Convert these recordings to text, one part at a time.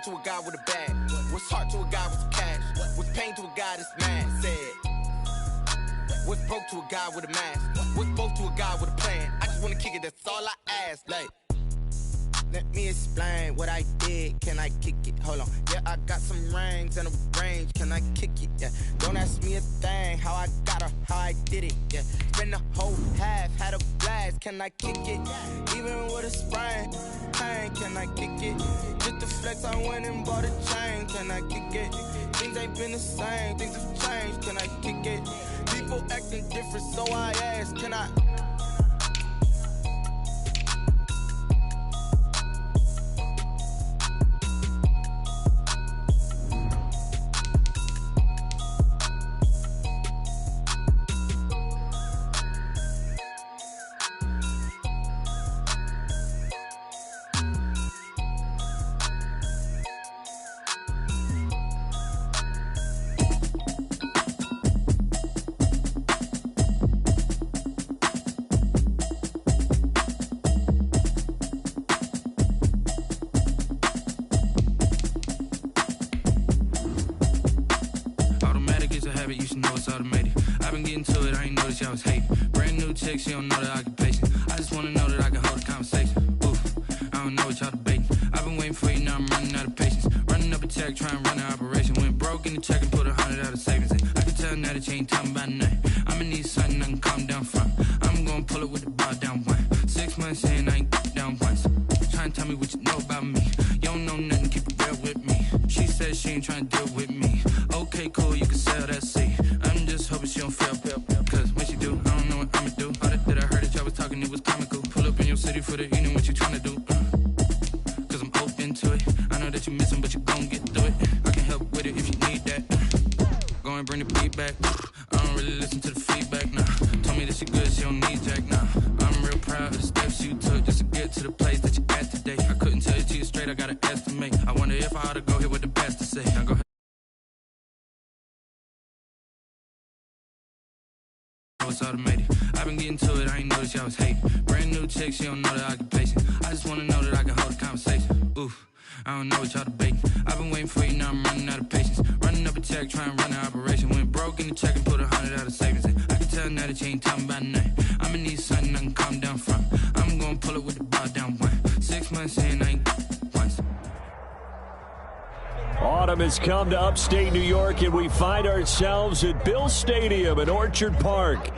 to a guy with a bag? What's heart to a guy with some cash? What's pain to a guy that's mad? Said. What's broke to a guy with a mask? What's both to a guy with a plan? I just wanna kick it, that's all I ask. Like, let me explain what I did. Can I kick it? Hold on. Yeah, I got some rings and a range. Can I kick it? Yeah. Don't ask me a thing. How I got her, how I did it. Yeah. Spend the whole half, had a blast. Can I kick it? Even with a sprain, pain. Can I kick it? Just to flex, I went and bought a chain. Can I kick it? Things ain't been the same. Things have changed. Can I kick it? People acting different, so I ask. Can I? She don't know the occupation. I just wanna know that I can hold a conversation. Oof, I don't know what y'all debating. I've been waiting for you, now I'm running out of patience. Running up a check, trying to run an operation. Went broke in the check and put 100 out of savings in. I can tell now that you ain't talking about nothing. I'ma need something I can calm down from. I'm gonna pull it with the bar down one. 6 months in, I ain't down once. Trying to tell me what you know about me. You don't know nothing, keep it real with me. She says she ain't trying to deal with me. Okay, cool, you can sell that seat. I'm just hoping she don't fail. Cause when she do, I don't know what I'ma do. That I heard that y'all was talking, it was comical. Pull up in your city for the evening, what you tryna do? Cause I'm open to it. I know that you miss him, but you gon' get through it. I can help with it if you need that. Go and bring the beat back. I don't really listen to the feedback, nah. Told me that she good, she don't need Jack, nah. I'm real proud of the steps you took just to get to the place that you at today. I couldn't tell you to you straight, I gotta estimate. I wonder if I ought to go here with the best to say. Now go ahead. It's automated. I've been getting to it, I ain't noticed y'all was hating. Brand new chick, she don't know the occupation. I just wanna know that I can hold a conversation. Oof, I don't know what y'all debating. I've been waiting for you, now I'm running out of patience. Running up a check, trying to run an operation. Went broke in the check and put 100 out of savings in. I can tell now that you ain't talking about nothing. I'ma need something I can calm down from. I'm gonna pull it with the bar down one. 6 months in, I ain't once. Autumn has come to upstate New York, and we find ourselves at Bill Stadium in Orchard Park.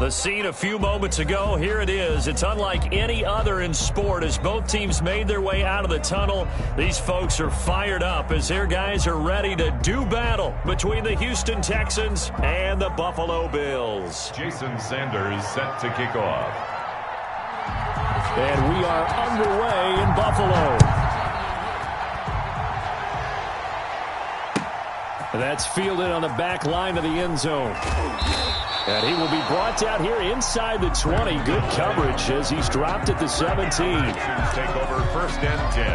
The scene a few moments ago, here it is. It's unlike any other in sport as both teams made their way out of the tunnel. These folks are fired up as their guys are ready to do battle between the Houston Texans and the Buffalo Bills. Jason Sanders set to kick off. And we are underway in Buffalo. That's fielded on the back line of the end zone. And he will be brought down here inside the 20. Good coverage as he's dropped at the 17. Texans take over 1st and 10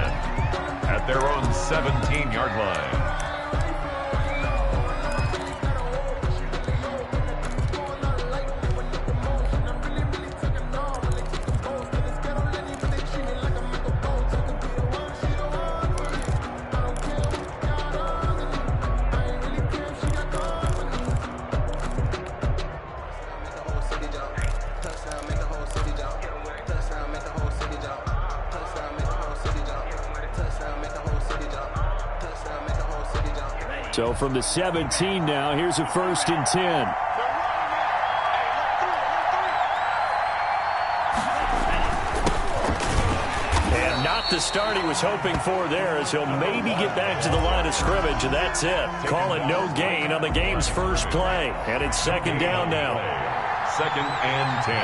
at their own 17-yard line. So from the 17 now, here's a 1st and 10. And not the start he was hoping for there, as he'll maybe get back to the line of scrimmage, and that's it. Call it no gain on the game's first play. And it's 2nd down now. 2nd and 10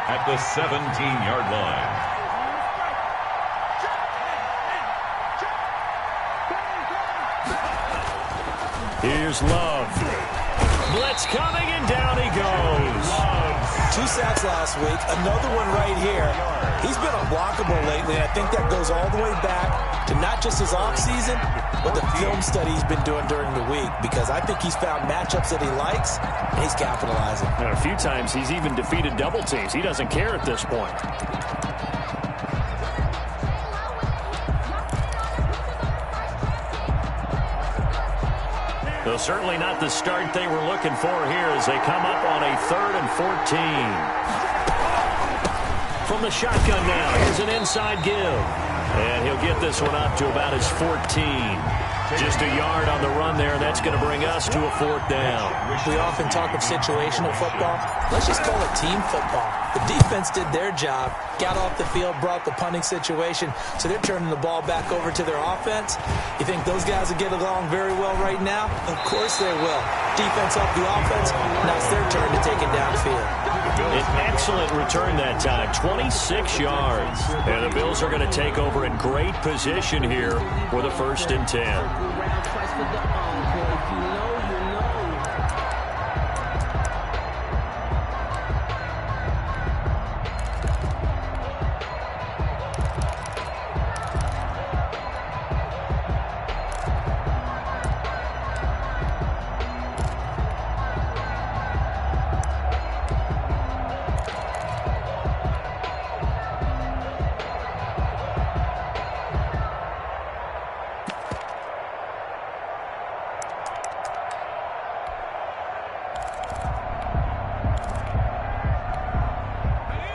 at the 17-yard line. Here's Love. Blitz coming, and down he goes. 2 sacks last week, another one right here. He's been unblockable lately, and I think that goes all the way back to not just his offseason, but the film study he's been doing during the week, because I think he's found matchups that he likes, and he's capitalizing. And a few times he's even defeated double teams. He doesn't care at this point. So certainly not the start they were looking for here as they come up on a 3rd and 14. From the shotgun now, here's an inside give. And he'll get this one up to about his 14. Just a yard on the run there, and that's going to bring us to a 4th down. We often talk of situational football. Let's just call it team football. The defense did their job, got off the field, brought the punting situation, so they're turning the ball back over to their offense. You think those guys will get along very well right now? Of course they will. Defense helped the offense. Now it's their turn to take it downfield. An excellent return that time, 26 yards. And the Bills are going to take over in great position here for the 1st and 10.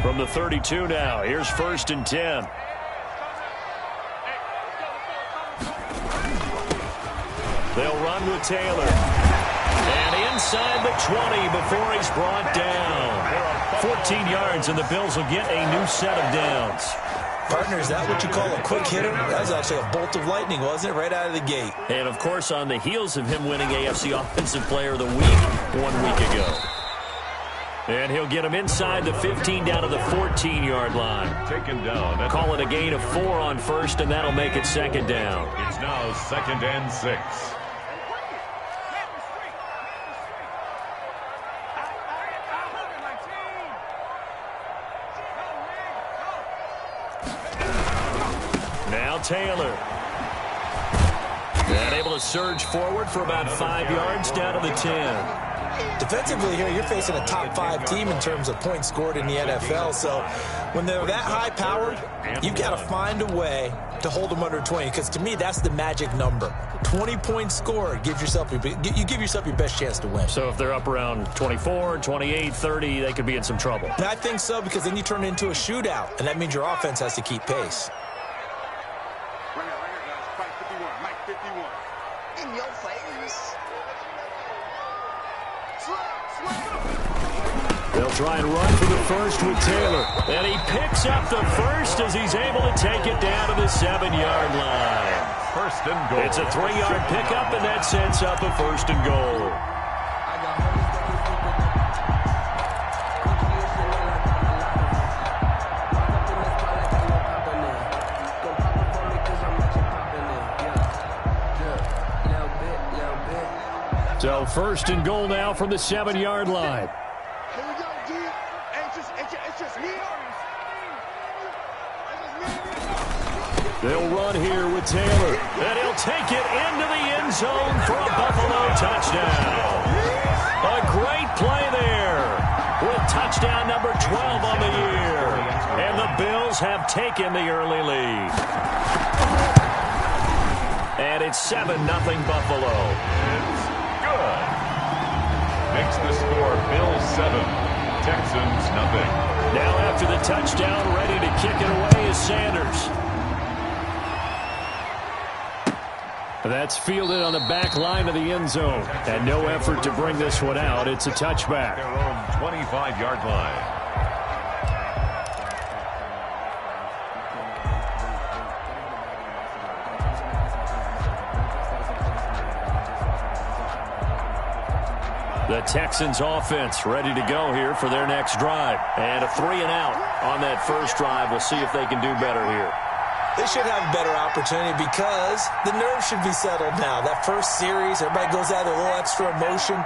From the 32 now, here's 1st and 10. They'll run with Taylor. And inside the 20 before he's brought down. 14 yards, and the Bills will get a new set of downs. Partner, is that what you call a quick hitter? That was actually a bolt of lightning, wasn't it? Right out of the gate. And, of course, on the heels of him winning AFC Offensive Player of the Week 1 week ago. And he'll get him inside the 15 down to the 14-yard line. Taken down. Call it a gain of 4 on 1st, and that'll make it 2nd down. It's now 2nd and 6. Now Taylor. And able to surge forward for about 5 yards down to the 10. Defensively here, you're facing a top 5 team in terms of points scored in the NFL. So when they're that high-powered, you've got to find a way to hold them under 20. Because to me, that's the magic number. 20 points scored gives yourself you give yourself your best chance to win. So if they're up around 24, 28, 30, they could be in some trouble. And I think so, because then you turn it into a shootout, and that means your offense has to keep pace. Right here, guys. Mike 51. Mike 51. In your face. They'll try and run for the 1st with Taylor. And he picks up the 1st as he's able to take it down to the 7-yard line. 1st and goal. It's a 3-yard pickup, and that sets up a 1st and goal. So 1st and goal now from the 7-yard line. Here we go, D. It's just me. They'll run here with Taylor. And he'll take it into the end zone for a Buffalo touchdown. A great play there with touchdown number 12 on the year. And the Bills have taken the early lead. And it's 7-0 Buffalo. Makes the score Bills 7, Texans nothing. Now after the touchdown, ready to kick it away is Sanders. That's fielded on the back line of the end zone. And no effort to bring this one out. It's a touchback. Their own 25-yard line. The Texans offense ready to go here for their next drive. And a 3-and-out on that first drive. We'll see if they can do better here. They should have a better opportunity because the nerves should be settled now. That first series, everybody goes out with a little extra emotion.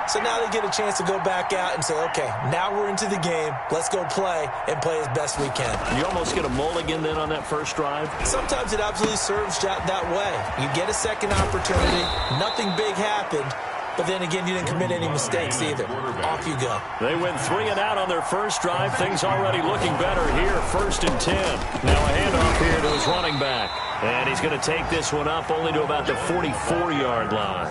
So now they get a chance to go back out and say, okay, now we're into the game. Let's go play and play as best we can. You almost get a mulligan then on that first drive? Sometimes it absolutely serves that way. You get a second opportunity. Nothing big happened. but then again, you didn't commit any mistakes either. Off you go. They went 3 and out on their first drive. Things already looking better here. 1st and 10. Now a handoff here to his running back. And he's going to take this one up only to about the 44-yard line.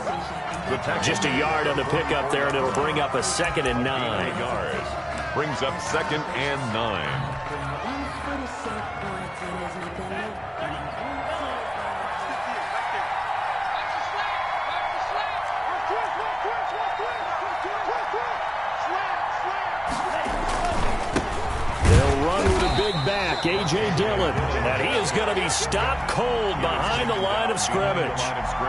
Just a yard on the pickup there, and it'll bring up a 2nd and 9. Brings up 2nd and 9. Back, A.J. Dillon, and he is going to be stopped cold behind the line of scrimmage.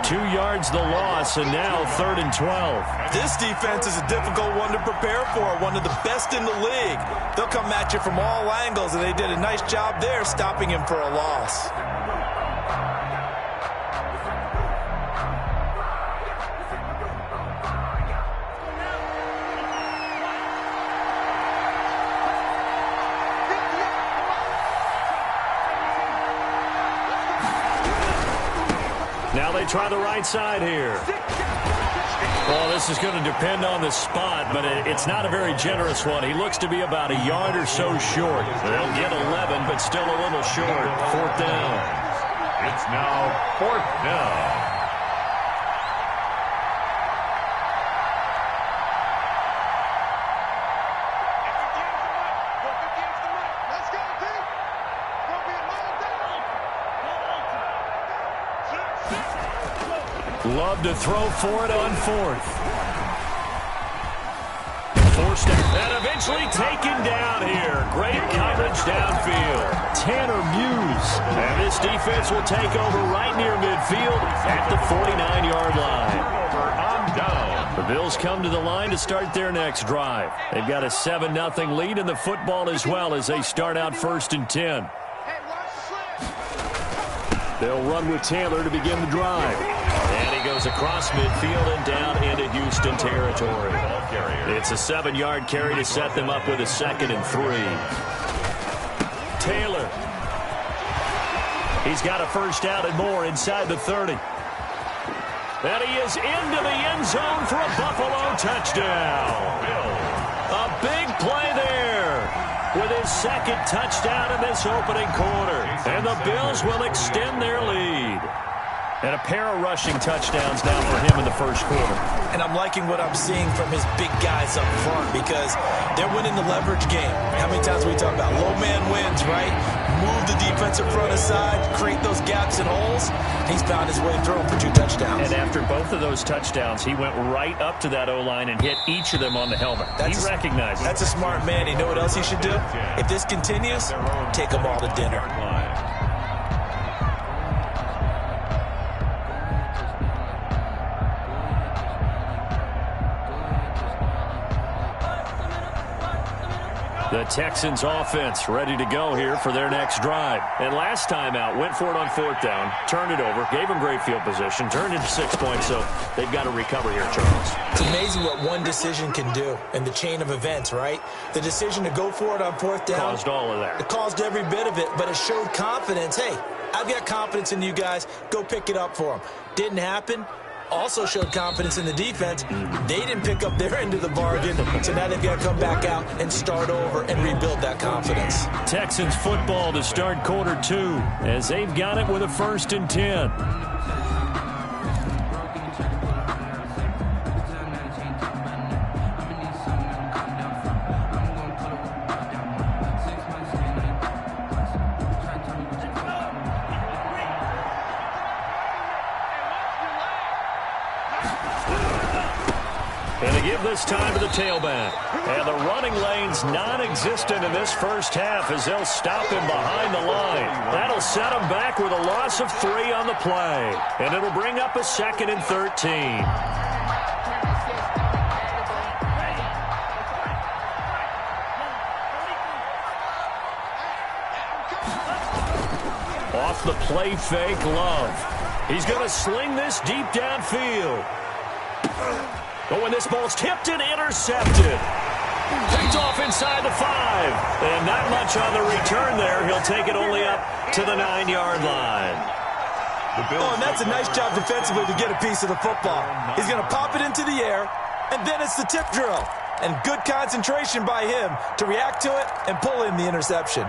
2 yards the loss, and now 3rd and 12. This defense is a difficult one to prepare for, one of the best in the league. They'll come at you from all angles, and they did a nice job there stopping him for a loss. Now they try the right side here. Well, this is going to depend on the spot, but it's not a very generous one. He looks to be about a yard or so short. They'll get 11, but still a little short. 4th down. It's now 4th down. Love to throw for it on 4th. Forced and eventually taken down here. Great coverage downfield. Tanner Muse. And this defense will take over right near midfield at the 49-yard line. On down. The Bills come to the line to start their next drive. They've got a 7-0 lead in the football as well as they start out 1st and 10. They'll run with Taylor to begin the drive. And he goes across midfield and down into Houston territory. It's a 7-yard carry to set them up with a 2nd and 3. Taylor. He's got a first down and more inside the 30. And he is into the end zone for a Buffalo touchdown. A big play there with his 2nd touchdown in this opening quarter. And the Bills will extend their lead. And a pair of rushing touchdowns now for him in the first quarter. And I'm liking what I'm seeing from his big guys up front because they're winning the leverage game. How many times we talk about low man wins, right? Move the defensive front aside, create those gaps and holes. He's found his way through them for 2 touchdowns. And after both of those touchdowns, he went right up to that O-line and hit each of them on the helmet. He recognized it. That's a smart man. You know what else he should do? If this continues, take them all to dinner. The Texans offense ready to go here for their next drive. And last time out, went for it on 4th down, turned it over, gave them great field position, turned into 6 points, so they've got to recover here, Charles. It's amazing what one decision can do in the chain of events, right? The decision to go for it on 4th down. Caused all of that. It caused every bit of it, but it showed confidence. Hey, I've got confidence in you guys. Go pick it up for them. Didn't happen. Also showed confidence in the defense. They didn't pick up their end of the bargain, so now they've got to come back out and start over and rebuild that confidence. Texans football to start quarter 2 as they've got it with a 1st and 10. And they give this time to the tailback. And the running lane's non-existent in this first half as they'll stop him behind the line. That'll set him back with a loss of 3 on the play. And it'll bring up a 2nd and 13. Off the play fake, Love. He's going to sling this deep downfield. Oh, and this ball's tipped and intercepted. Picked off inside the 5. And not much on the return there. He'll take it only up to the 9-yard line. Oh, and that's a nice job defensively to get a piece of the football. He's going to pop it into the air, and then it's the tip drill. And good concentration by him to react to it and pull in the interception.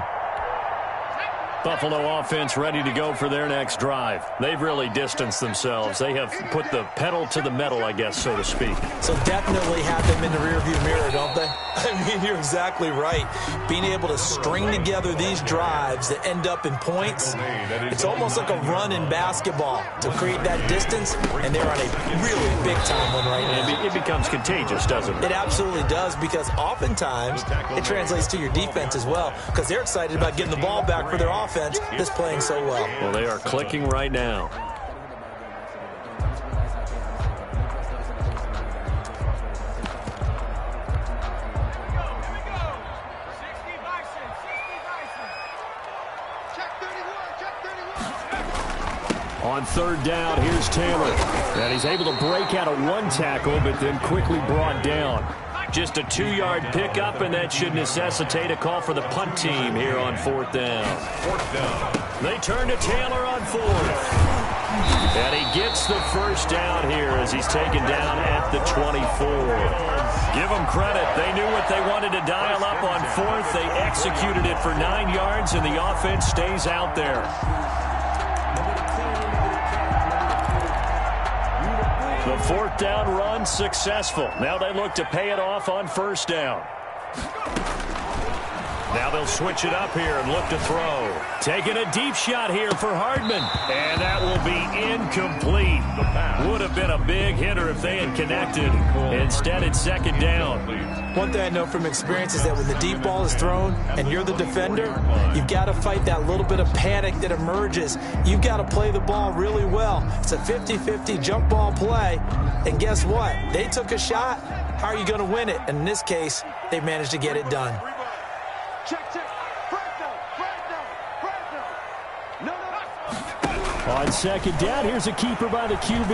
Buffalo offense ready to go for their next drive. They've really distanced themselves. They have put the pedal to the metal, I guess, so to speak. So definitely have them in the rearview mirror, don't they? I mean, you're exactly right. Being able to string together these drives that end up in points, it's almost like a run in basketball to create that distance, and they're on a really big-time one right now. It becomes contagious, doesn't it? It absolutely does, because oftentimes it translates to your defense as well, because they're excited about getting the ball back for their offense that's playing so well. Well, they are clicking right now. On third down, here's Taylor. And he's able to break out of one tackle, but then quickly brought down. Just a 2-yard pickup, and that should necessitate a call for the punt team here on fourth down. They turn to Taylor on fourth. And he gets the first down here as he's taken down at the 24. Give them credit. They knew what they wanted to dial up on fourth. They executed it for 9 yards, and the offense stays out there. The fourth down run successful. Now they look to pay it off on first down. Now they'll switch it up here and look to throw. Taking a deep shot here for Hardman. And that will be incomplete. Would have been a big hitter if they had connected. Instead, it's second down. One thing I know from experience is that when the deep ball is thrown and you're the defender, you've got to fight that little bit of panic that emerges. You've got to play the ball really well. It's a 50-50 jump ball play. And guess what? They took a shot. How are you going to win it? And in this case, they managed to get it done. On second down, here's a keeper by the QB.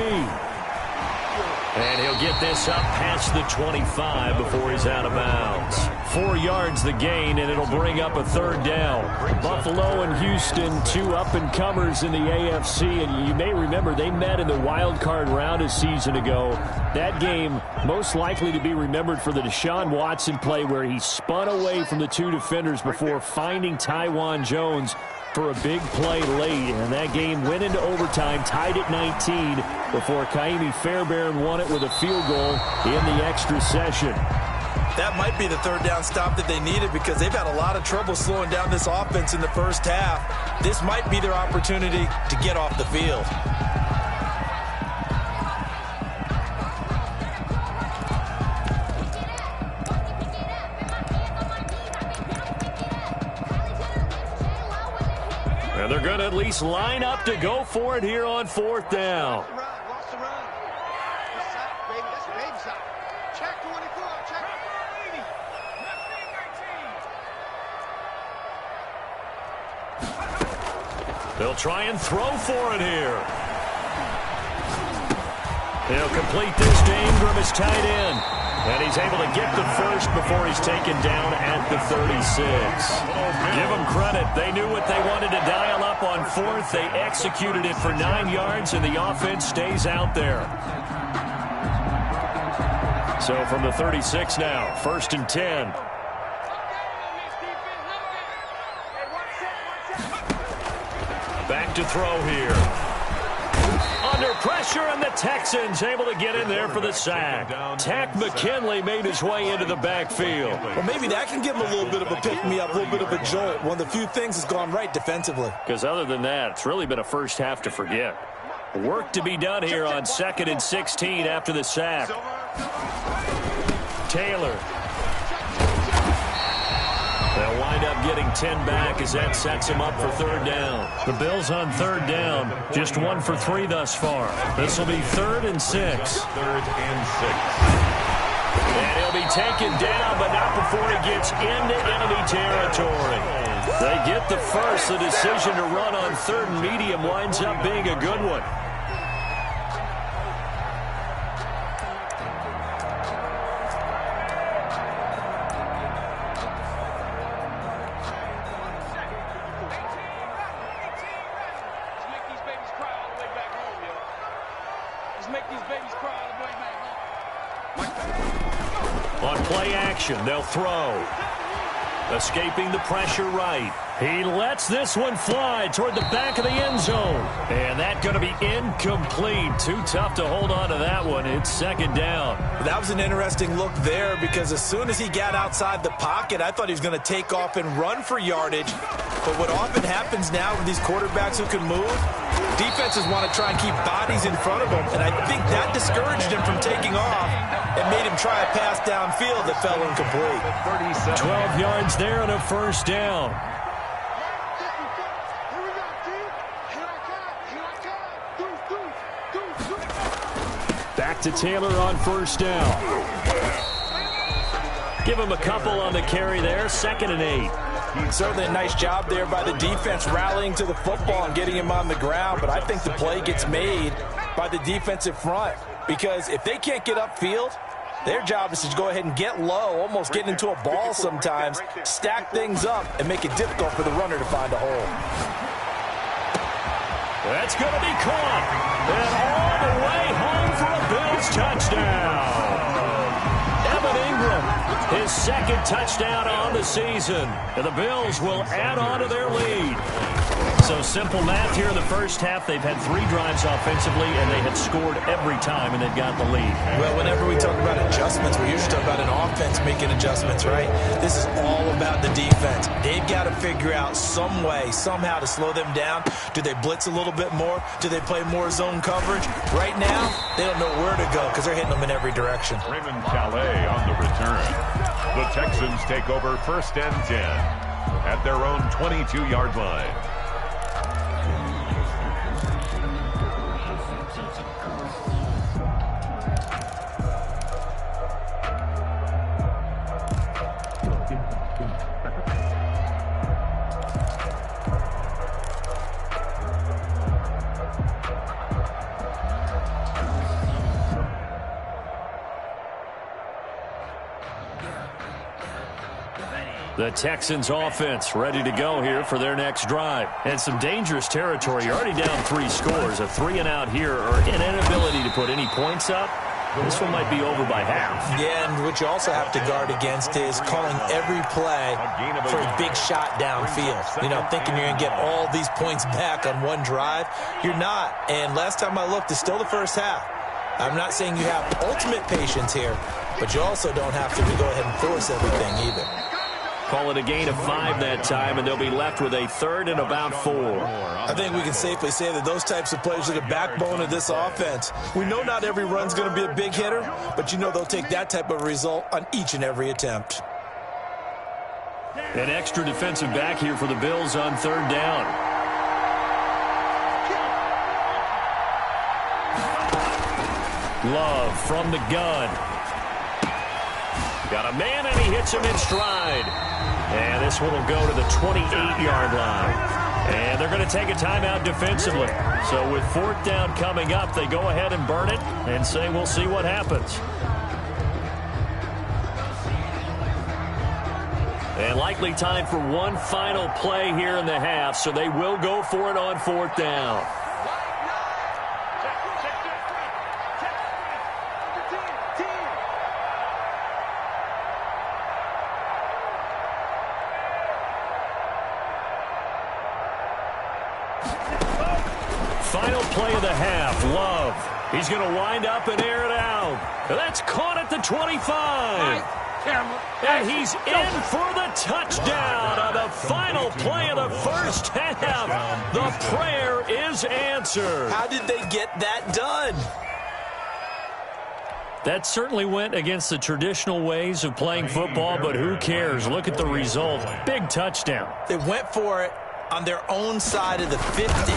And he'll get this up past the 25 before he's out of bounds. 4 yards the gain, and it'll bring up a third down. Buffalo and Houston, 2 up-and-comers in the AFC, and you may remember they met in the wild card round a season ago. That game most likely to be remembered for the Deshaun Watson play where he spun away from the 2 defenders before finding Tywan Jones for a big play late, and that game went into overtime, tied at 19, before Kaimi Fairbairn won it with a field goal in the extra session. That might be the third down stop that they needed because they've had a lot of trouble slowing down this offense in the first half. This might be their opportunity to get off the field. And they're going to at least line up to go for it here on fourth down. They'll try and throw for it here. He'll complete this to Ingram as tight end. And he's able to get the first before he's taken down at the 36. Give them credit. They knew what they wanted to dial up on fourth. They executed it for 9 yards, and the offense stays out there. So from the 36 now, 1st and 10. Back to throw here. Under pressure, and the Texans able to get in there for the sack. Tack McKinley made his way into the backfield. Well, maybe that can give him a little bit of a pick-me-up, a little bit of a jolt. One of the few things that's gone right defensively. Because other than that, it's really been a first half to forget. Work to be done here on 2nd and 16 after the sack. Taylor. They'll wind up getting 10 back as that sets them up for third down. The Bills on third down, just 1 for 3 thus far. This will be 3rd and 6. 3rd and 6. And he'll be taken down, but not before he gets into enemy territory. They get the first. The decision to run on 3rd and medium winds up being a good one. On play action, they'll throw. Escaping the pressure right. He lets this one fly toward the back of the end zone. And that's going to be incomplete. Too tough to hold on to that one. It's second down. That was an interesting look there because as soon as he got outside the pocket, I thought he was going to take off and run for yardage. But what often happens now with these quarterbacks who can move, defenses want to try and keep bodies in front of them. And I think that discouraged him from taking off and made him try a pass downfield that fell incomplete. 12 yards there and a first down. Back to Taylor on first down. Give him a couple on the carry there. 2nd and 8. Certainly a nice job there by the defense rallying to the football and getting him on the ground. But I think the play gets made by the defensive front because if they can't get upfield, their job is to go ahead and get low, almost get into a ball sometimes, stack things up, and make it difficult for the runner to find a hole. That's going to be caught. And all the way home for a Bills touchdown. Evan Ingram, his 2nd touchdown on the season. And the Bills will add on to their lead. So simple math here in the first half. They've had 3 drives offensively, and they have scored every time, and they've got the lead. Well, whenever we talk about adjustments, we usually talk about an offense making adjustments, right? This is all about the defense. They've got to figure out some way, somehow to slow them down. Do they blitz a little bit more? Do they play more zone coverage? Right now, they don't know where to go because they're hitting them in every direction. Raymond Calais on the return. The Texans take over 1st and 10 at their own 22-yard line. The Texans offense ready to go here for their next drive. And some dangerous territory. You're already down 3 scores. A 3-and-out here or an inability to put any points up. This one might be over by half. Yeah, and what you also have to guard against is calling every play for a big shot downfield. You know, thinking you're going to get all these points back on one drive. You're not. And last time I looked, it's still the first half. I'm not saying you have ultimate patience here, but you also don't have to go ahead and force everything either. Call it a gain of 5 that time, and they'll be left with a 3rd and about 4. I think we can safely say that those types of plays are the backbone of this offense. We know not every run's going to be a big hitter, but you know they'll take that type of result on each and every attempt. An extra defensive back here for the Bills on 3rd down. Love from the gun. Got a man, and he hits him in stride. And this one will go to the 28-yard line. And they're going to take a timeout defensively. So with 4th down coming up, they go ahead and burn it and say we'll see what happens. And likely time for one final play here in the half, so they will go for it on 4th down. Final play of the half, Love. He's going to wind up and air it out. That's caught at the 25. And he's in for the touchdown on the final play of the first half. The prayer is answered. How did they get that done? That certainly went against the traditional ways of playing football, but who cares? Look at the result. Big touchdown. They went for it on their own side of the 50.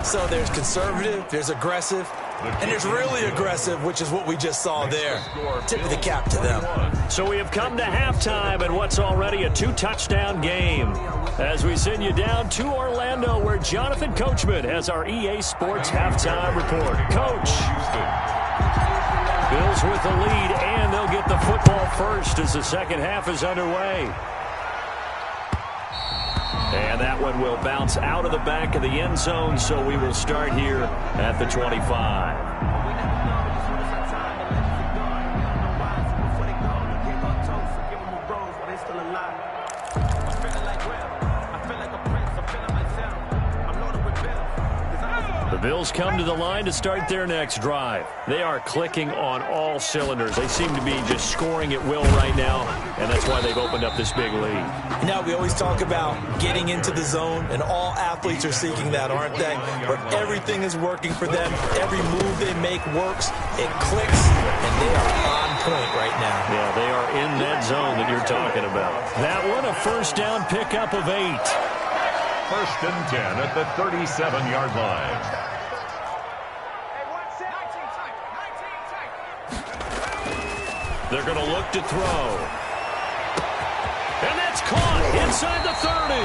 So there's conservative, there's aggressive, and there's really aggressive, which is what we just saw there. Tip of the cap to them. So we have come to halftime in what's already a 2-touchdown game. As we send you down to Orlando, where Jonathan Coachman has our EA Sports halftime report. Coach. Bills with the lead, and they'll get the football first as the second half is underway. And that one will bounce out of the back of the end zone, so we will start here at the 25. Bills come to the line to start their next drive. They are clicking on all cylinders. They seem to be just scoring at will right now, and that's why they've opened up this big lead. Now, we always talk about getting into the zone, and all athletes are seeking that, aren't they? Where everything is working for them. Every move they make works. It clicks, and they are on point right now. Yeah, they are in that zone that you're talking about. That one, a first down pickup of 8. First and 10 at the 37-yard line. They're going to look to throw. And that's caught inside the 30.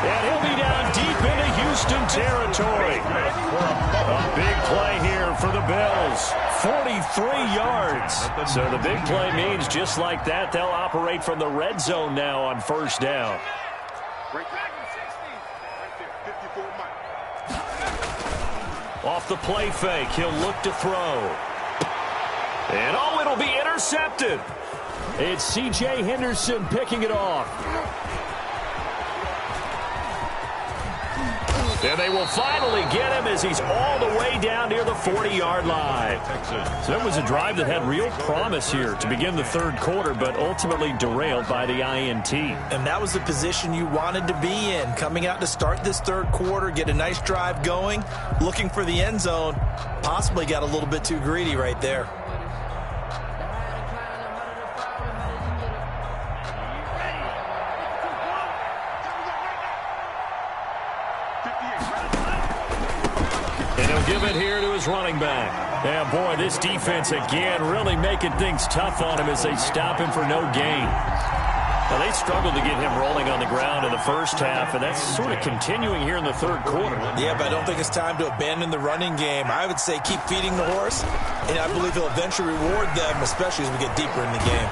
And he'll be down deep into Houston territory. A big play here for the Bills. 43 yards. So the big play means just like that, they'll operate from the red zone now on first down. Off the play fake, he'll look to throw. And oh, it'll be intercepted. It's C.J. Henderson picking it off. And they will finally get him as he's all the way down near the 40-yard line. So that was a drive that had real promise here to begin the third quarter, but ultimately derailed by the INT. And that was the position you wanted to be in. Coming out to start this third quarter, get a nice drive going, looking for the end zone. Possibly got a little bit too greedy right there. Give it here to his running back. Yeah, boy, this defense again really making things tough on him as they stop him for no gain. Now, they struggled to get him rolling on the ground in the first half, and that's sort of continuing here in the third quarter. Yeah, but I don't think it's time to abandon the running game. I would say keep feeding the horse, and I believe he'll eventually reward them, especially as we get deeper in the game.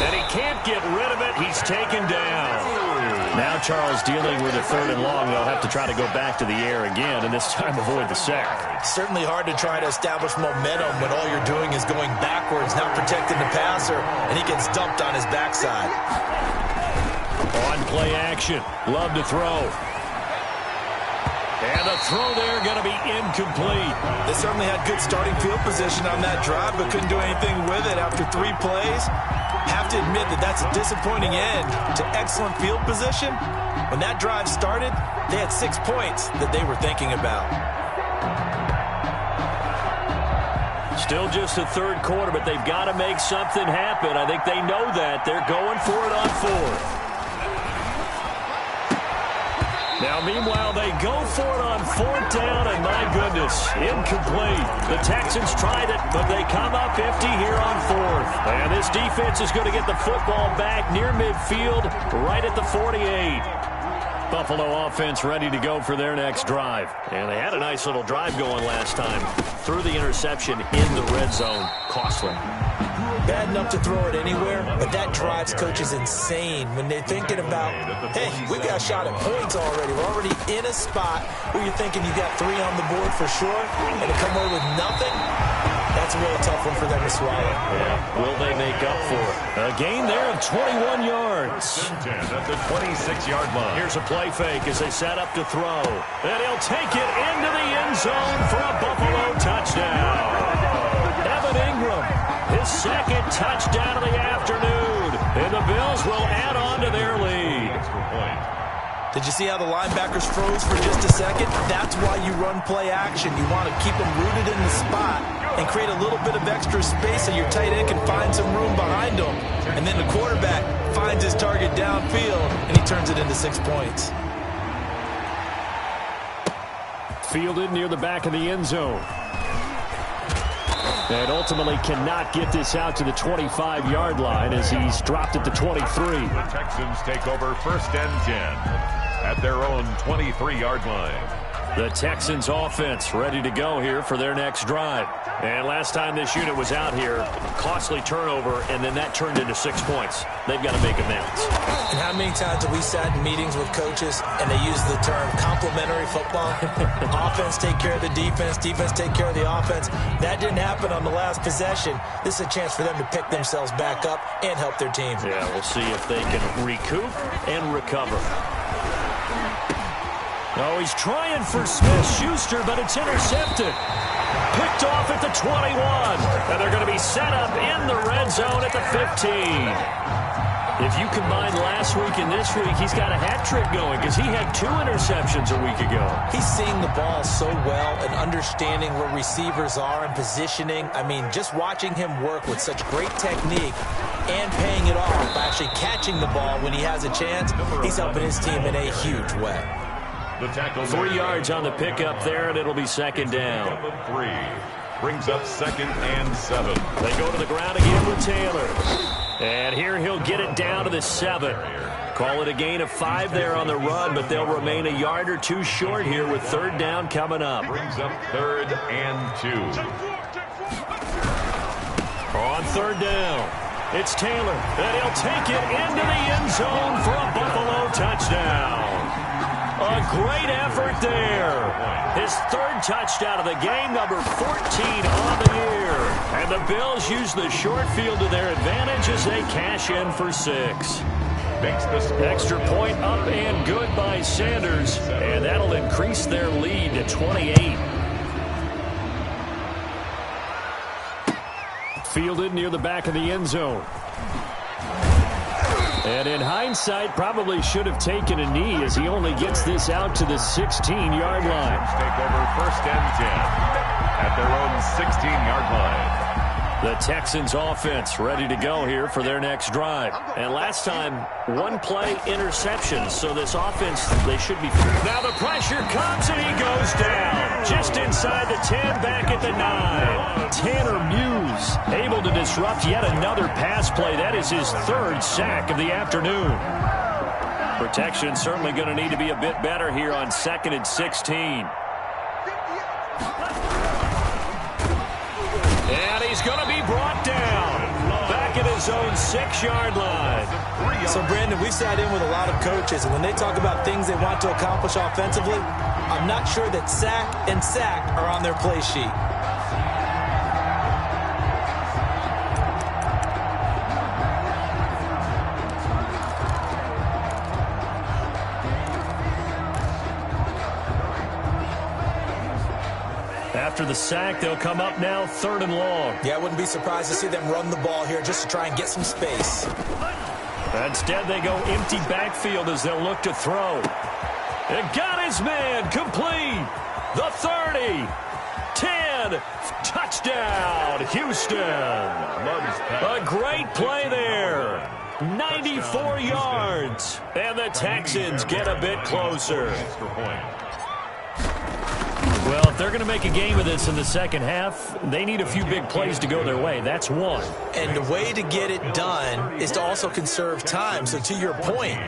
And he can't get rid of it. He's taken down. Now Charles dealing with a third and long. They'll have to try to go back to the air again, and this time avoid the sack. Certainly hard to try to establish momentum when all you're doing is going backwards, not protecting the passer, and he gets dumped on his backside. On play action. Love to throw. And the throw there going to be incomplete. They certainly had good starting field position on that drive, but couldn't do anything with it after 3 plays. Have to admit that that's a disappointing end to excellent field position. When that drive started, they had 6 points that they were thinking about. Still just the third quarter, but they've got to make something happen. I think they know that. They're going for it on fourth. Now, meanwhile, they go for it on fourth down, and my goodness, incomplete. The Texans tried it, but they come up empty here on fourth. And this defense is going to get the football back near midfield, right at the 48. Buffalo offense ready to go for their next drive. And they had a nice little drive going last time. Threw the interception in the red zone. Costly. Bad enough to throw it anywhere, but that drives coaches insane when they're thinking about, hey, we got a shot at points already. We're already in a spot where you're thinking you got 3 on the board for sure, and to come away with nothing, that's a really tough one for them to swallow. Yeah. Will they make up for it? A gain there of 21 yards. At the 26-yard line. Here's a play fake as they set up to throw. And he'll take it into the end zone for a Buffalo touchdown. Evan Ingram, his second touchdown of the afternoon. And the Bills will add on to their lead. Did you see how the linebackers froze for just a second? That's why you run play action. You want to keep them rooted in the spot and create a little bit of extra space so your tight end can find some room behind him. And then the quarterback finds his target downfield, and he turns it into 6 points. Fielded near the back of the end zone. And ultimately cannot get this out to the 25-yard line as he's dropped at the 23. The Texans take over first and 10 at their own 23-yard line. The Texans offense ready to go here for their next drive. And last time this unit was out here, costly turnover, and then that turned into 6 points. They've got to make amends. And how many times have we sat in meetings with coaches and they use the term complementary football? Offense take care of the defense, defense take care of the offense. That didn't happen on the last possession. This is a chance for them to pick themselves back up and help their team. Yeah, we'll see if they can recoup and recover. Oh, he's trying for Smith-Schuster, but it's intercepted. Picked off at the 21. And they're going to be set up in the red zone at the 15. If you combine last week and this week, he's got a hat trick going because he had 2 interceptions a week ago. He's seeing the ball so well and understanding where receivers are and positioning. I mean, just watching him work with such great technique and paying it off by actually catching the ball when he has a chance, he's helping his team in a huge way. The tackle 3 yards on the pickup there, and it'll be second down. 3 brings up 2nd and 7. They go to the ground again with Taylor. And here he'll get it down to the 7. Call it a gain of 5 there on the run, but they'll remain a yard or 2 short here with 3rd down coming up. Brings up 3rd and 2. On 3rd down, it's Taylor, and he'll take it into the end zone for a Buffalo touchdown. A great effort there. His 3rd touchdown of the game, number 14 on the year. And the Bills use the short field to their advantage as they cash in for 6. Extra point up and good by Sanders, and that'll increase their lead to 28. Fielded near the back of the end zone. And in hindsight, probably should have taken a knee as he only gets this out to the 16-yard line. Take over 1st and 10 at their own 16-yard line. The Texans offense ready to go here for their next drive. And last time, 1 play interception. So this offense, they should be... Now the pressure comes and he goes down. Just inside the 10, back at the 9. Tanner Muse able to disrupt yet another pass play. That is his 3rd sack of the afternoon. Protection certainly going to need to be a bit better here on 2nd and 16. And he's going to be brought down back at his own 6-yard line. So, Brandon, we've sat in with a lot of coaches, and when they talk about things they want to accomplish offensively, I'm not sure that sack and sack are on their play sheet. After the sack, they'll come up now 3rd and long. Yeah, I wouldn't be surprised to see them run the ball here just to try and get some space. Instead, they go empty backfield as they'll look to throw. And got his man complete. The 30. 10. Touchdown, Houston. A great play there. 94 yards. And the Texans get a bit closer. Well, if they're going to make a game of this in the second half, they need a few big plays to go their way. That's one. And the way to get it done is to also conserve time. So to your point,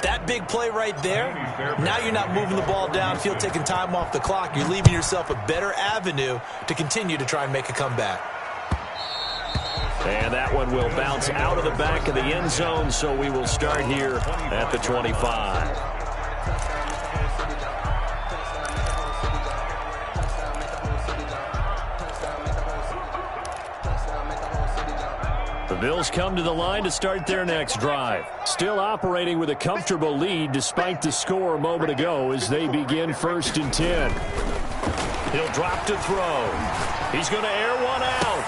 that big play right there, now you're not moving the ball downfield, taking time off the clock. You're leaving yourself a better avenue to continue to try and make a comeback. And that one will bounce out of the back of the end zone, so we will start here at the 25. The Bills come to the line to start their next drive. Still operating with a comfortable lead despite the score a moment ago as they begin 1st and 10. He'll drop to throw. He's going to air one out.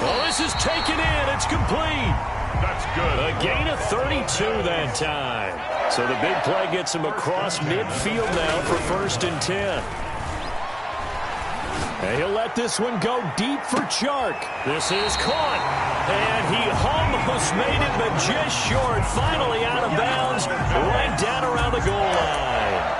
Well, this is taken in. It's complete. That's good. A gain of 32 that time. So the big play gets him across midfield now for 1st and 10. And he'll let this one go deep for Chark. This is caught. And he almost made it, but just short. Finally out of bounds, right down around the goal line.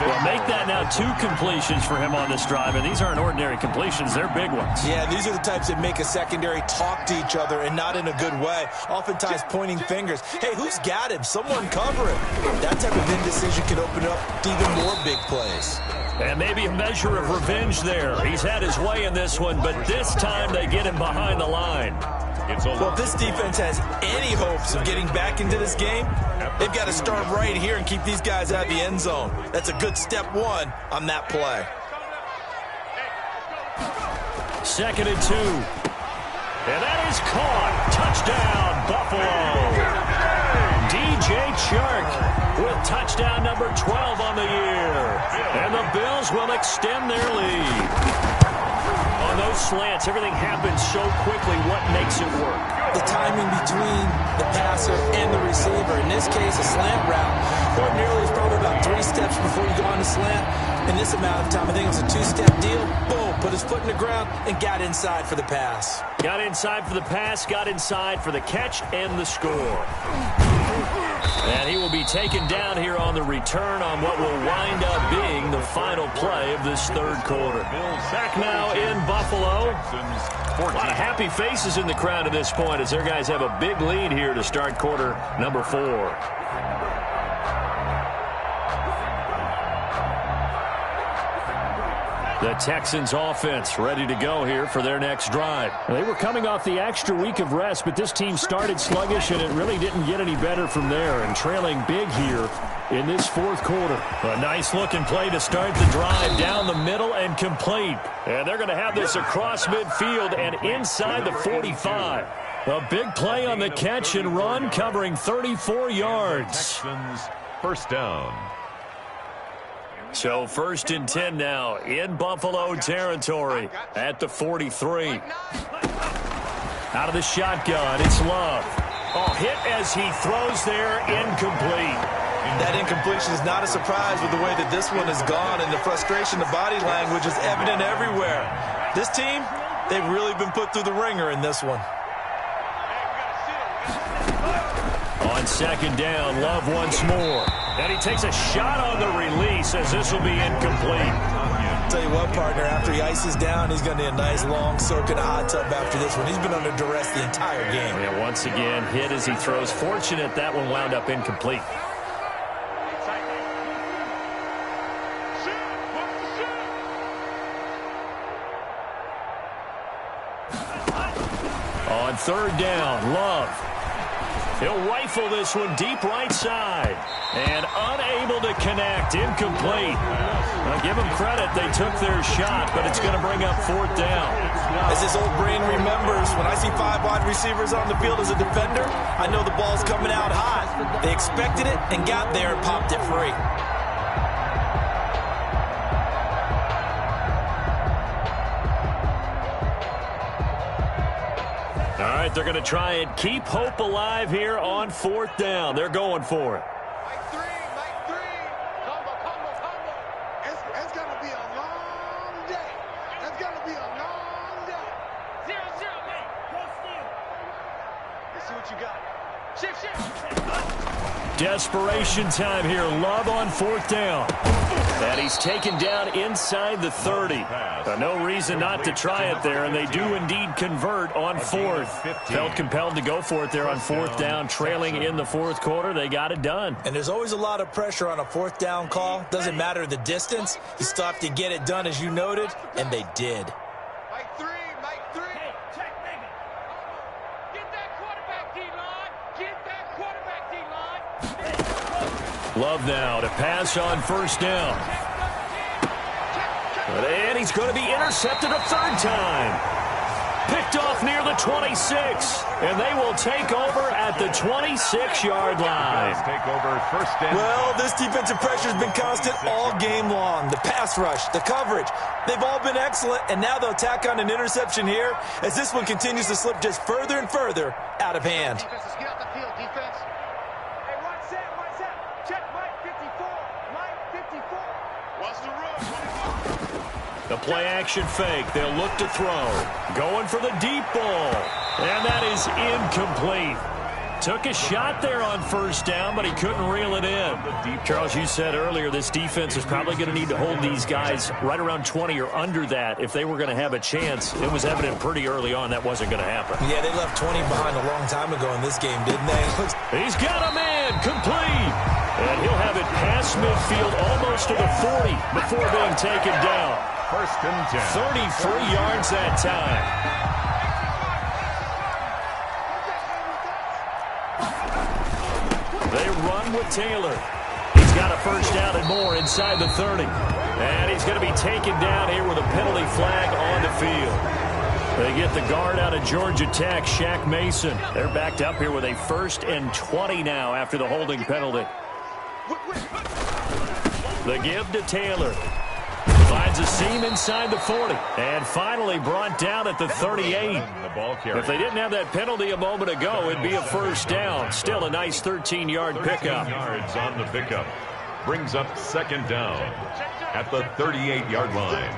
Well, make that now 2 completions for him on this drive, and these aren't ordinary completions. They're big ones. Yeah, these are the types that make a secondary talk to each other and not in a good way. Oftentimes pointing fingers. Hey, who's got him? Someone cover him. That type of indecision can open up to even more big plays. And maybe a measure of revenge there. He's had his way in this one, but this time they get him behind the line. Well, if this defense has any hopes of getting back into this game, they've got to start right here and keep these guys out of the end zone. That's a good step 1 on that play. 2nd and 2. And that is caught. Touchdown, Buffalo. DJ Chark with touchdown number 12 on the year. Bills will extend their lead. On those slants, everything happens so quickly. What makes it work? The timing between the passer and the receiver. In this case, a slant route. Ordinarily, it's probably about 3 steps before you go on the slant. In this amount of time, I think it's a 2-step deal. Boom, put his foot in the ground and got inside for the pass. Got inside for the pass, got inside for the catch and the score. And he will be taken down here on the return on what will wind up being the final play of this third quarter. Back now in Buffalo. A lot of happy faces in the crowd at this point as their guys have a big lead here to start quarter number 4. The Texans offense ready to go here for their next drive. They were coming off the extra week of rest, but this team started sluggish, and it really didn't get any better from there, and trailing big here in this fourth quarter. A nice-looking play to start the drive down the middle and complete. And they're going to have this across midfield and inside the 45. A big play on the catch and run, covering 34 yards. Texans first down. So 1st and 10 now in Buffalo territory at the 43. Out of the shotgun, it's Love. Oh, hit as he throws there, incomplete. That incompletion is not a surprise with the way that this one has gone, and the frustration, the body language is evident everywhere. This team, they've really been put through the ringer in this one. On 2nd down, Love once more. And he takes a shot on the release as this will be incomplete. Tell you what, partner, after he ices down, he's going to need a nice long soak in a hot tub after this one. He's been under duress the entire game. Yeah, once again, hit as he throws. Fortunate that one wound up incomplete. On 3rd down, Love. He'll rifle this one deep right side. And unable to connect. Incomplete. Now, give them credit. They took their shot, but it's going to bring up 4th down. As this old brain remembers, when I see 5 wide receivers on the field as a defender, I know the ball's coming out hot. They expected it and got there and popped it free. All right, they're going to try and keep hope alive here on 4th down. They're going for it. Mike 3. Combo. It's going to be a long day. It's going to be a long day. 0-0, mate. Go steal. Let's see what you got. Shift. Desperation time here. Love on 4th down. And he's taken down inside the 30. No reason not to try it there, and they do indeed convert on 4th. Felt compelled to go for it there on 4th down, trailing in the 4th quarter. They got it done. And there's always a lot of pressure on a 4th down call. Doesn't matter the distance. You still have to get it done, as you noted, and they did. Mike 3. Hey, check, nigga. Get that quarterback, D-line. Get that quarterback, D-line. Love now to pass on 1st down. And he's going to be intercepted a 3rd time. Picked off near the 26. And they will take over at the 26-yard line. Take over 1st down. Well, this defensive pressure has been constant all game long. The pass rush, the coverage, they've all been excellent. And now they'll tack on an interception here as this one continues to slip just further and further out of hand. Defense, get off the field, defense. Hey, watch that. Check Mike 54. Mike 54. Watch the run. The play-action fake. They'll look to throw. Going for the deep ball. And that is incomplete. Took a shot there on 1st down, but he couldn't reel it in. Charles, you said earlier this defense is probably going to need to hold these guys right around 20 or under that if they were going to have a chance. It was evident pretty early on that wasn't going to happen. Yeah, they left 20 behind a long time ago in this game, didn't they? He's got a man complete. And he'll have it past midfield almost to the 40 before being taken down. 1st and 10. 33 yards that time. They run with Taylor. He's got a 1st down and more inside the 30. And he's going to be taken down here with a penalty flag on the field. They get the guard out of Georgia Tech, Shaq Mason. They're backed up here with a 1st and 20 now after the holding penalty. The give to Taylor. Finds a seam inside the 40. And finally brought down at the 38. If they didn't have that penalty a moment ago, it'd be a first down. Still a nice 13-yard pickup. 13 yards on the pickup. Brings up second down at the 38-yard line.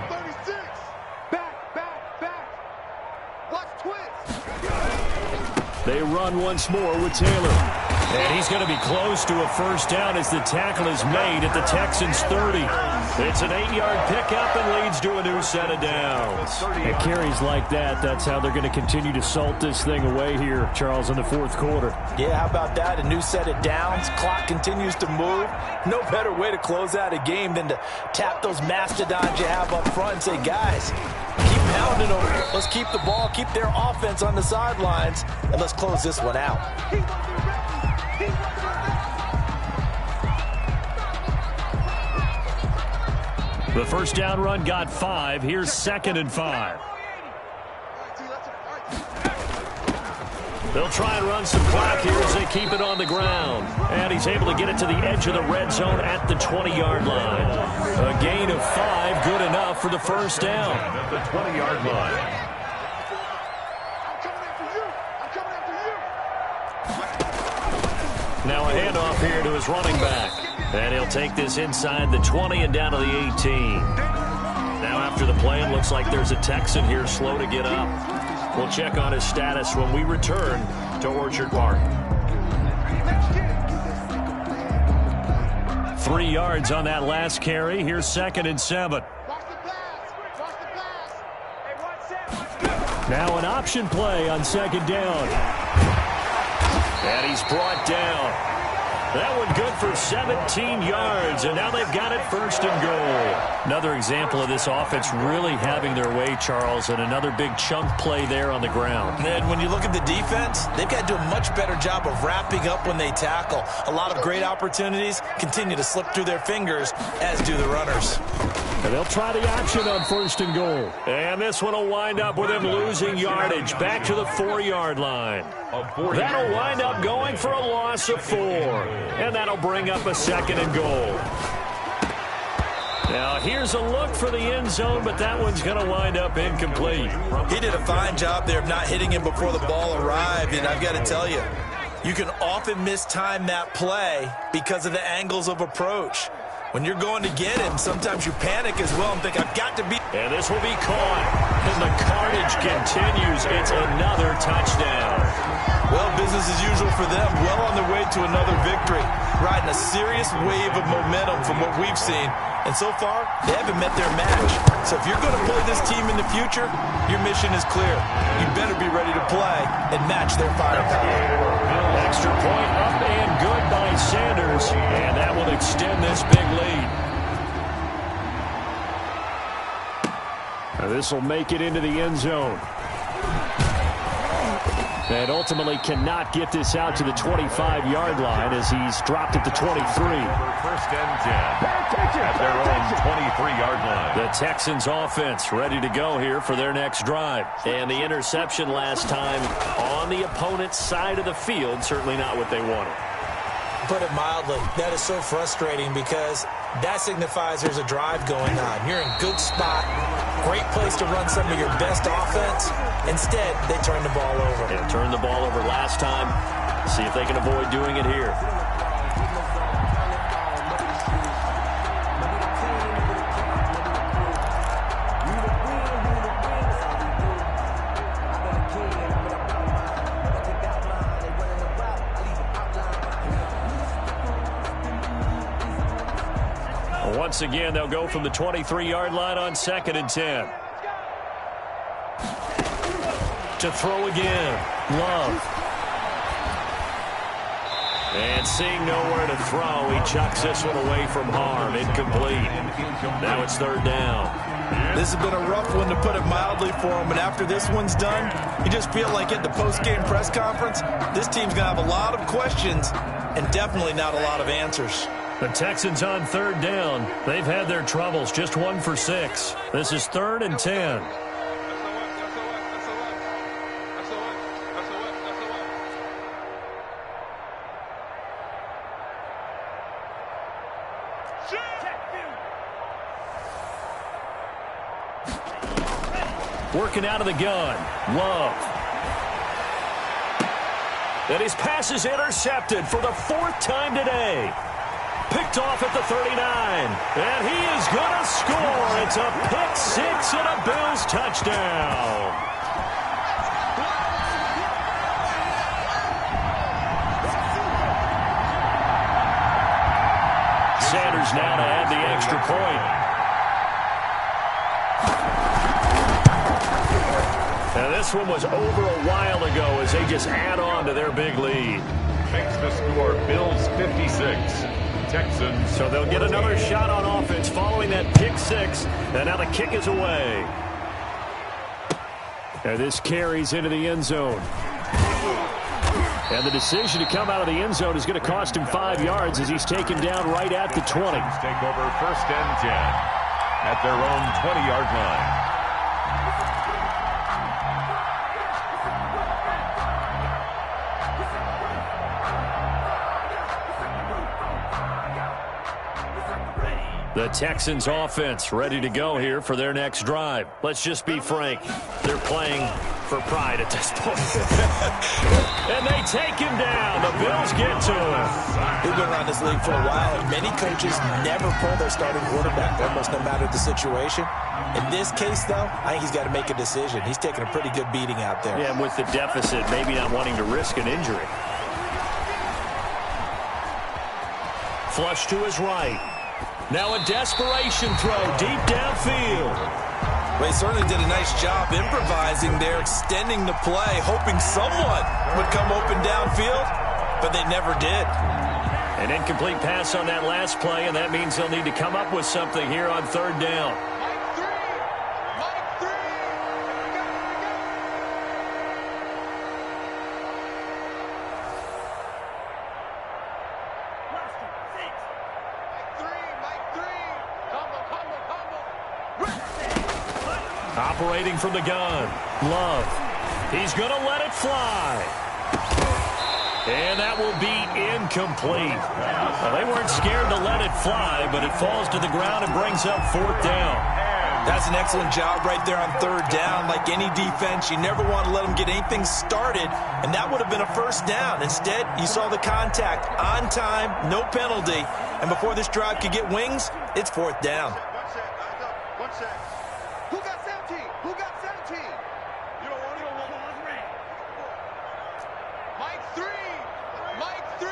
36. Back. Watch twist. They run once more with Taylor. And he's going to be close to a first down as the tackle is made at the Texans' 30. It's an 8-yard pickup and leads to a new set of downs. And carries like that, that's how they're going to continue to salt this thing away here, Charles, in the fourth quarter. Yeah, how about that? A new set of downs. Clock continues to move. No better way to close out a game than to tap those mastodons you have up front and say, guys, keep pounding them. Let's keep the ball, keep their offense on the sidelines, and let's close this one out. The first down run got 5. Here's 2nd and 5. They'll try and run some clock here as they keep it on the ground. And he's able to get it to the edge of the red zone at the 20-yard line. A gain of 5, good enough for the first down. At the 20-yard line. Now a handoff here to his running back. And he'll take this inside the 20 and down to the 18. Now after the play, it looks like there's a Texan here slow to get up. We'll check on his status when we return to Orchard Park. 3 yards on that last carry. Here's 2nd and 7. Now an option play on 2nd down. And he's brought down. That one good for 17 yards, and now they've got it 1st and goal. Another example of this offense really having their way, Charles, and another big chunk play there on the ground. And when you look at the defense, they've got to do a much better job of wrapping up when they tackle. A lot of great opportunities continue to slip through their fingers, as do the runners. And they'll try the option on 1st and goal. And this one will wind up with him losing yardage back to the 4-yard line. That'll wind up going for a loss of 4. And that'll bring up a 2nd and goal. Now here's a look for the end zone, but that one's going to wind up incomplete. He did a fine job there of not hitting him before the ball arrived, and I've got to tell you, you can often mistime that play because of the angles of approach. When you're going to get him, sometimes you panic as well and think, I've got to be... And this will be caught. And the carnage continues. It's another touchdown. Well, business as usual for them. Well on their way to another victory. Riding a serious wave of momentum from what we've seen. And so far, they haven't met their match. So if you're going to play this team in the future, your mission is clear. You better be ready to play and match their firepower. Extra point up and good by Sanders. And that will extend this big lead. Now this will make it into the end zone. And ultimately cannot get this out to the 25-yard line as he's dropped at the 23. 1st and 10 at their own 23-yard line. The Texans offense ready to go here for their next drive. And the interception last time on the opponent's side of the field, certainly not what they wanted. Put it mildly, that is so frustrating because that signifies there's a drive going on. You're in good spot, great place to run some of your best offense. Instead, they turn the ball over. They turned the ball over last time. See if they can avoid doing it here. Once again, they'll go from the 23-yard line on 2nd and 10. To throw again. Love. And seeing nowhere to throw, he chucks this one away from harm. Incomplete. Now it's 3rd down. This has been a rough one, to put it mildly, for him. And after this one's done, you just feel like at the post-game press conference, this team's going to have a lot of questions and definitely not a lot of answers. The Texans on 3rd down. They've had their troubles, just 1 for 6. This is 3rd and 10. Working out of the gun. Love. And his pass is intercepted for the 4th time today. Picked off at the 39. And he is going to score. It's a pick 6 and a Bills touchdown. Sanders now to add the extra point. Now this one was over a while ago as they just add on to their big lead. Makes the score Bills 56. Texans. So they'll get another shot on offense following that pick 6. And now the kick is away. And this carries into the end zone. And the decision to come out of the end zone is going to cost him 5 yards as he's taken down right at the 20. Take over 1st and 10 at their own 20-yard line. The Texans offense ready to go here for their next drive. Let's just be frank. They're playing for pride at this point. And they take him down. The Bills get to him. We've been around this league for a while, and many coaches never pull their starting quarterback, almost no matter the situation. In this case, though, I think he's got to make a decision. He's taking a pretty good beating out there. Yeah, and with the deficit, maybe not wanting to risk an injury. Flush to his right. Now a desperation throw deep downfield. Well, he certainly did a nice job improvising there, extending the play, hoping someone would come open downfield, but they never did. An incomplete pass on that last play, and that means they'll need to come up with something here on 3rd down. Operating from the gun. Love. He's going to let it fly. And that will be incomplete. Well, they weren't scared to let it fly, but it falls to the ground and brings up 4th down. That's an excellent job right there on 3rd down. Like any defense, you never want to let them get anything started, and that would have been a 1st down. Instead, you saw the contact on time, no penalty, and before this drive could get wings, it's 4th down. One sec. Who got 17? Who got 17? You don't want Mike 3. Mike 3.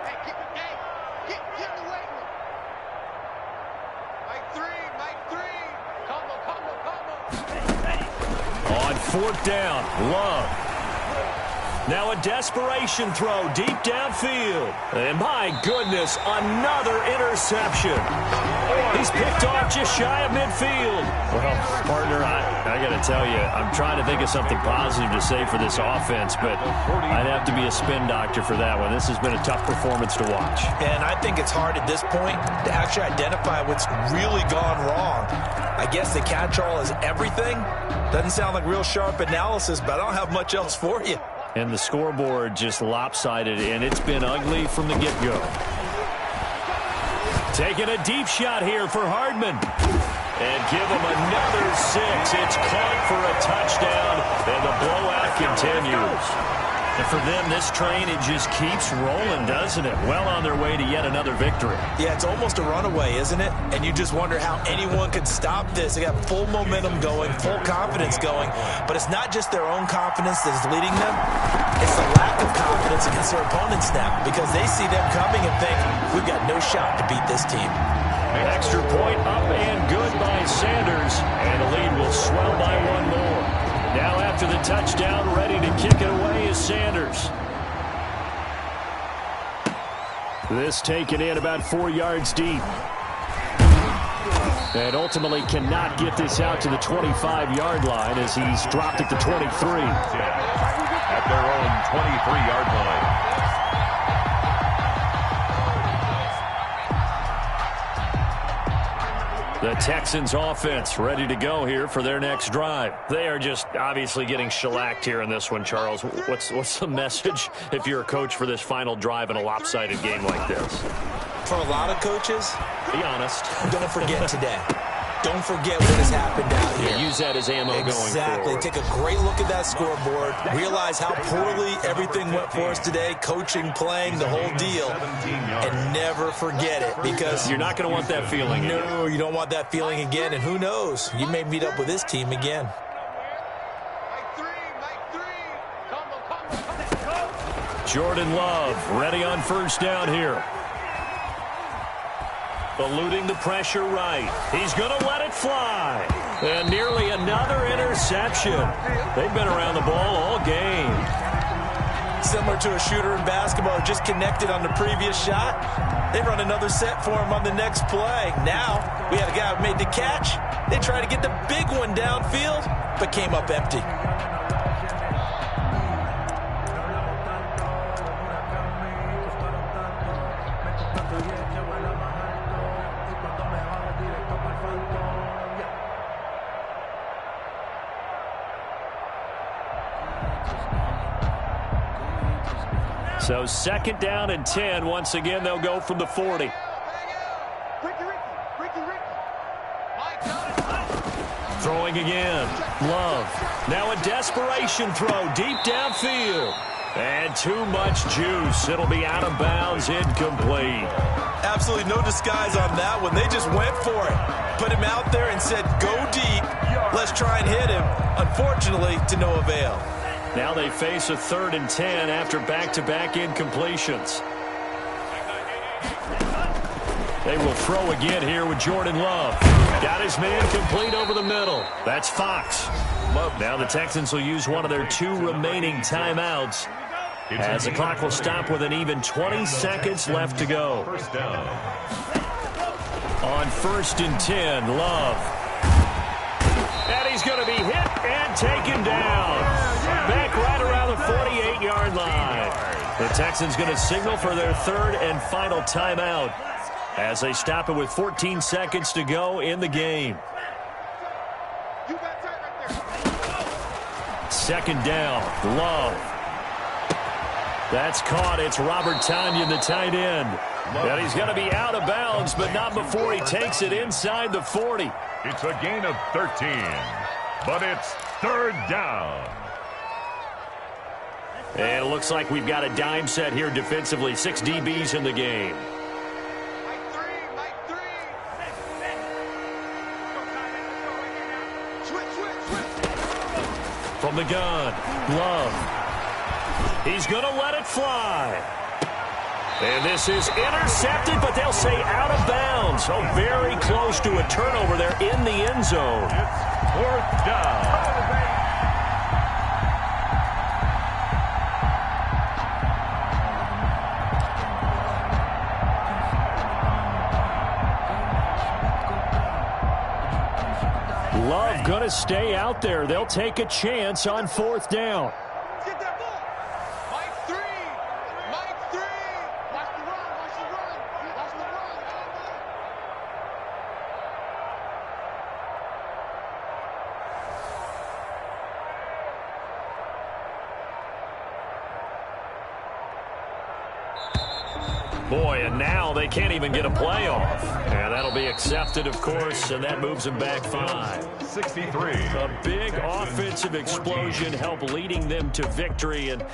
Hey, get in the weight room. Mike 3. Mike 3. Combo. On 4th down, Love. Now a desperation throw deep downfield. And my goodness, another interception. He's picked off just shy of midfield. Well, partner, I got to tell you, I'm trying to think of something positive to say for this offense, but I'd have to be a spin doctor for that one. This has been a tough performance to watch. And I think it's hard at this point to actually identify what's really gone wrong. I guess the catch-all is everything. Doesn't sound like real sharp analysis, but I don't have much else for you. And the scoreboard just lopsided, and it's been ugly from the get-go. Taking a deep shot here for Hardman. And give him another 6. It's caught for a touchdown, and the blowout continues. And for them, this train, it just keeps rolling, doesn't it? Well on their way to yet another victory. Yeah, it's almost a runaway, isn't it? And you just wonder how anyone could stop this. They got full momentum going, full confidence going. But it's not just their own confidence that's leading them. It's the lack of confidence against their opponents now, because they see them coming and think, we've got no shot to beat this team. An extra point up and good by Sanders, and the lead will swell by 1 more. Now after the touchdown, ready to kick it away is Sanders. This taken in about 4 yards deep. And ultimately cannot get this out to the 25-yard line as he's dropped at the 23. At their own 23-yard line. The Texans offense ready to go here for their next drive. They are just obviously getting shellacked here in this one, Charles. What's the message if you're a coach for this final drive in a lopsided game like this? For a lot of coaches, be honest. don't forget today. don't forget what has happened out here. Use that as ammo going forward. Exactly. Take a great look at that scoreboard. Realize how poorly everything went for us today, coaching, playing, the whole deal. And never forget it, because you're not going to want that feeling again. No, you don't want that feeling again. And who knows? You may meet up with this team again. Jordan Love ready on first down here. Eluding the pressure right. He's going to let it fly. And nearly another interception. They've been around the ball all game. Similar to a shooter in basketball, just connected on the previous shot. They run another set for him on the next play. Now, we had a guy who made the catch. They tried to get the big one downfield, but came up empty. So second down and 10. Once again, they'll go from the 40. Throwing again. Love. Now a desperation throw deep downfield. And too much juice. It'll be out of bounds, incomplete. Absolutely no disguise on that one. They just went for it. Put him out there and said, go deep. Let's try and hit him. Unfortunately, to no avail. Now they face a 3rd and 10 after back-to-back incompletions. They will throw again here with Jordan Love. Got his man complete over the middle. That's Fox. Now the Texans will use one of their 2 remaining timeouts, as the clock will stop with an even 20 seconds left to go. First down. On 1st and 10, Love. And he's going to be hit and taken down. Back right around the 48-yard line. The Texans going to signal for their 3rd and final timeout as they stop it with 14 seconds to go in the game. Second down, Love. That's caught. It's Robert Tonyan, the tight end. And he's going to be out of bounds, but not before he takes it inside the 40. It's a gain of 13, but it's 3rd down. And it looks like we've got a dime set here defensively. 6 DBs in the game. From the gun, Love. He's going to let it fly. And this is intercepted, but they'll say out of bounds. So very close to a turnover there in the end zone. It's 4th down. Love going to stay out there. They'll take a chance on 4th down. Get that ball. Mike 3. Mike 3. Watch the run. Watch the run. Watch the run. Boy, and now they can't even get a playoff. And that'll be accepted, of course, and that moves them back 5. 63. A big offensive explosion helped leading them to victory. And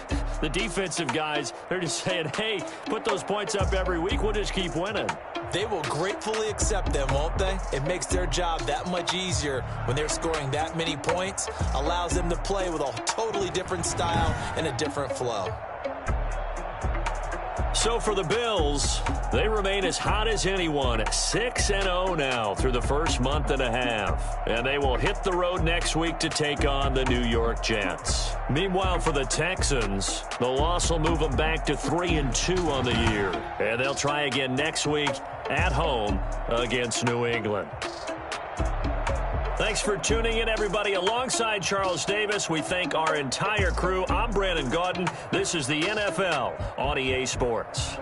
the defensive guys, they're just saying, hey, put those points up every week. We'll just keep winning. They will gratefully accept them, won't they? It makes their job that much easier when they're scoring that many points. Allows them to play with a totally different style and a different flow. So for the Bills, they remain as hot as anyone, 6-0 now through the first month and a half. And they will hit the road next week to take on the New York Jets. Meanwhile, for the Texans, the loss will move them back to 3-2 on the year. And they'll try again next week at home against New England. Thanks for tuning in, everybody. Alongside Charles Davis, we thank our entire crew. I'm Brandon Gaudin. This is the NFL on EA Sports.